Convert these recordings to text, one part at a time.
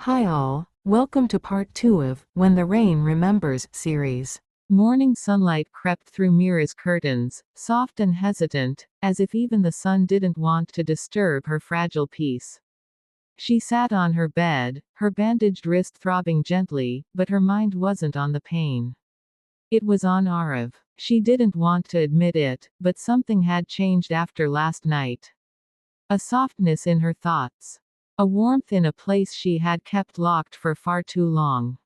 Hi all, welcome to part 2 of When the Rain Remembers series. Morning sunlight crept through Meera's curtains, soft and hesitant, as if even the sun didn't want to disturb her fragile peace. She sat on her bed, her bandaged wrist throbbing gently, but her mind wasn't on the pain. It was on Aarav. She didn't want to admit it, but something had changed after last night. A softness in her thoughts. A warmth in a place she had kept locked for far too long.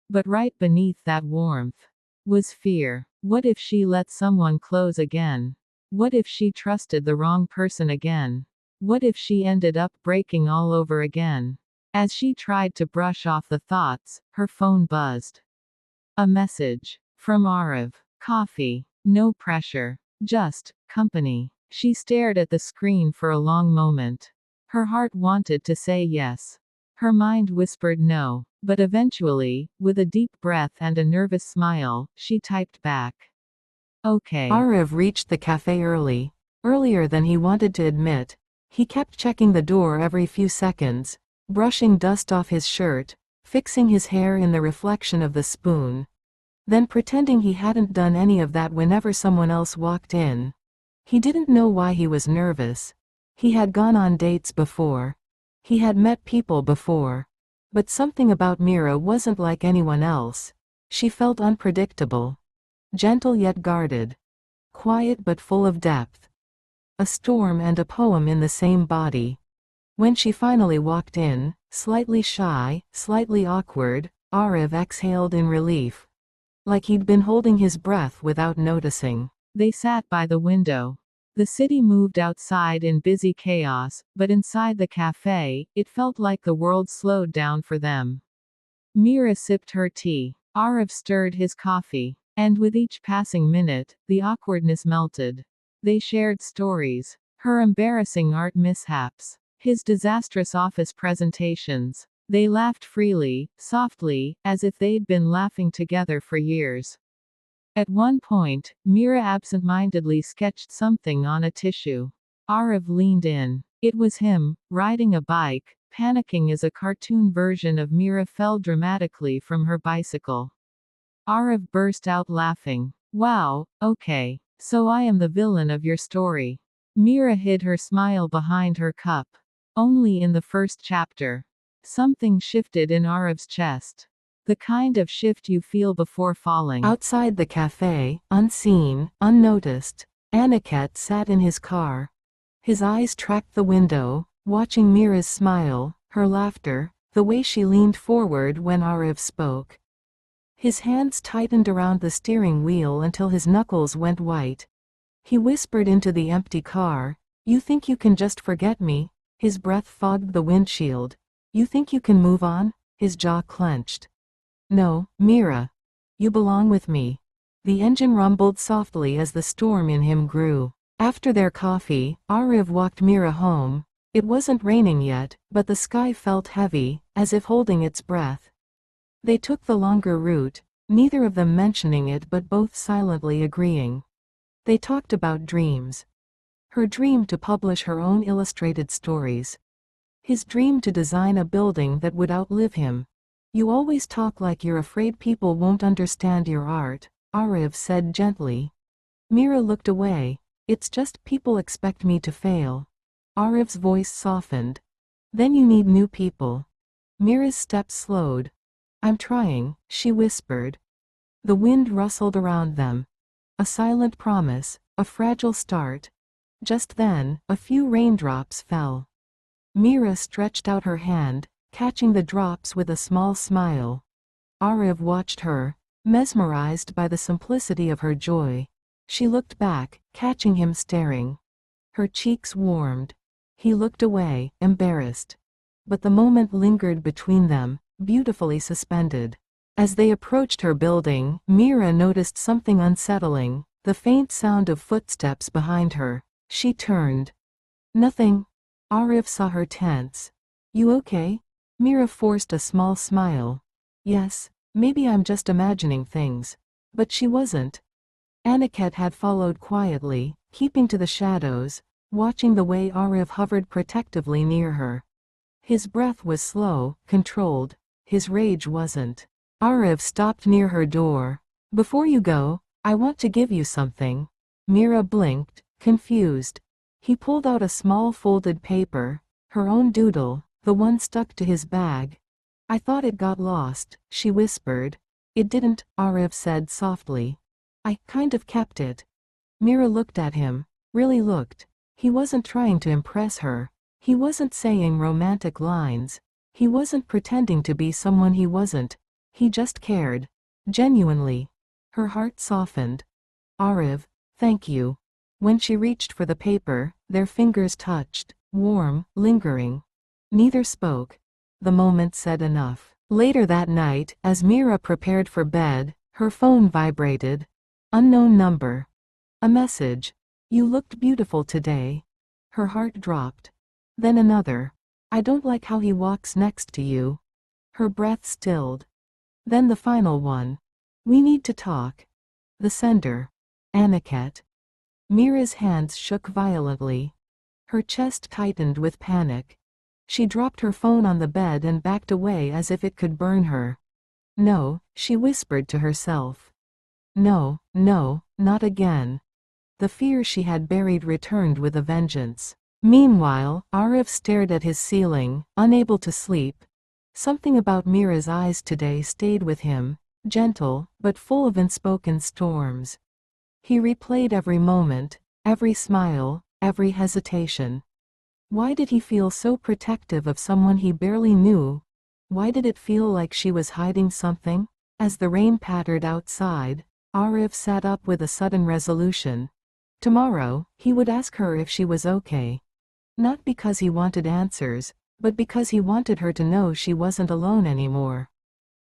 But right beneath that warmth was fear. What if she let someone close again? What if she trusted the wrong person again? What if she ended up breaking all over again? As she tried to brush off the thoughts, her phone buzzed. A message from Aarav. Coffee. No pressure. Just company. She stared at the screen for a long moment. Her heart wanted to say yes. Her mind whispered no. But eventually, with a deep breath and a nervous smile, she typed back. Okay. Aarav reached the cafe earlier than he wanted to admit. He kept checking the door every few seconds, brushing dust off his shirt, fixing his hair in the reflection of the spoon, then pretending he hadn't done any of that whenever someone else walked in. He didn't know why he was nervous. He had gone on dates before. He had met people before. But something about Meera wasn't like anyone else. She felt unpredictable. Gentle yet guarded. Quiet but full of depth. A storm and a poem in the same body. When she finally walked in, slightly shy, slightly awkward, Aarav exhaled in relief. Like he'd been holding his breath without noticing. They sat by the window. The city moved outside in busy chaos, but inside the cafe, it felt like the world slowed down for them. Meera sipped her tea. Aarav stirred his coffee. And with each passing minute, the awkwardness melted. They shared stories. Her embarrassing art mishaps. His disastrous office presentations. They laughed freely, softly, as if they'd been laughing together for years. At one point, Meera absent-mindedly sketched something on a tissue. Aarav leaned in. It was him, riding a bike, panicking as a cartoon version of Meera fell dramatically from her bicycle. Aarav burst out laughing. Wow, okay. So I am the villain of your story. Meera hid her smile behind her cup. Only in the first chapter. Something shifted in Aarav's chest. The kind of shift you feel before falling. Outside the cafe, unseen, unnoticed, Aniket sat in his car. His eyes tracked the window, watching Meera's smile, her laughter, the way she leaned forward when Aarav spoke. His hands tightened around the steering wheel until his knuckles went white. He whispered into the empty car, "You think you can just forget me?" His breath fogged the windshield. "You think you can move on?" His jaw clenched. "No, Meera. You belong with me." The engine rumbled softly as the storm in him grew. After their coffee, Aarav walked Meera home. It wasn't raining yet, but the sky felt heavy, as if holding its breath. They took the longer route, neither of them mentioning it but both silently agreeing. They talked about dreams. Her dream to publish her own illustrated stories. His dream to design a building that would outlive him. "You always talk like you're afraid people won't understand your art," Aarav said gently. Meera looked away. "It's just people expect me to fail." Aarav's voice softened. "Then you need new people." Meera's steps slowed. "I'm trying," she whispered. The wind rustled around them. A silent promise, a fragile start. Just then, a few raindrops fell. Meera stretched out her hand, catching the drops with a small smile. Aarav watched her, mesmerized by the simplicity of her joy. She looked back, catching him staring. Her cheeks warmed. He looked away, embarrassed. But the moment lingered between them, beautifully suspended. As they approached her building, Meera noticed something unsettling, the faint sound of footsteps behind her. She turned. "Nothing." Aarav saw her tense. "You okay?" Meera forced a small smile. "Yes, maybe I'm just imagining things." But she wasn't. Aniket had followed quietly, keeping to the shadows, watching the way Aarav hovered protectively near her. His breath was slow, controlled. His rage wasn't. Aarav stopped near her door. "Before you go, I want to give you something." Meera blinked, confused. He pulled out a small folded paper, her own doodle, the one stuck to his bag. "I thought it got lost," she whispered. "It didn't," Aarav said softly. "I kind of kept it." Meera looked at him, really looked. He wasn't trying to impress her. He wasn't saying romantic lines. He wasn't pretending to be someone he wasn't. He just cared. Genuinely. Her heart softened. "Aarav, thank you." When she reached for the paper, their fingers touched, warm, lingering. Neither spoke. The moment said enough. Later that night, as Meera prepared for bed, her phone vibrated. Unknown number. A message. "You looked beautiful today." Her heart dropped. Then another. "I don't like how he walks next to you." Her breath stilled. Then the final one. "We need to talk." The sender. Aniket. Meera's hands shook violently. Her chest tightened with panic. She dropped her phone on the bed and backed away as if it could burn her. "No," she whispered to herself. "No, no, not again." The fear she had buried returned with a vengeance. Meanwhile, Aarav stared at his ceiling, unable to sleep. Something about Meera's eyes today stayed with him, gentle, but full of unspoken storms. He replayed every moment, every smile, every hesitation. Why did he feel so protective of someone he barely knew? Why did it feel like she was hiding something? As the rain pattered outside, Aarav sat up with a sudden resolution. Tomorrow, he would ask her if she was okay. Not because he wanted answers, but because he wanted her to know she wasn't alone anymore.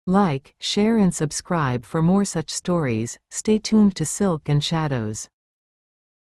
Like, share and subscribe for more such stories. Stay tuned to Silk and Shadows.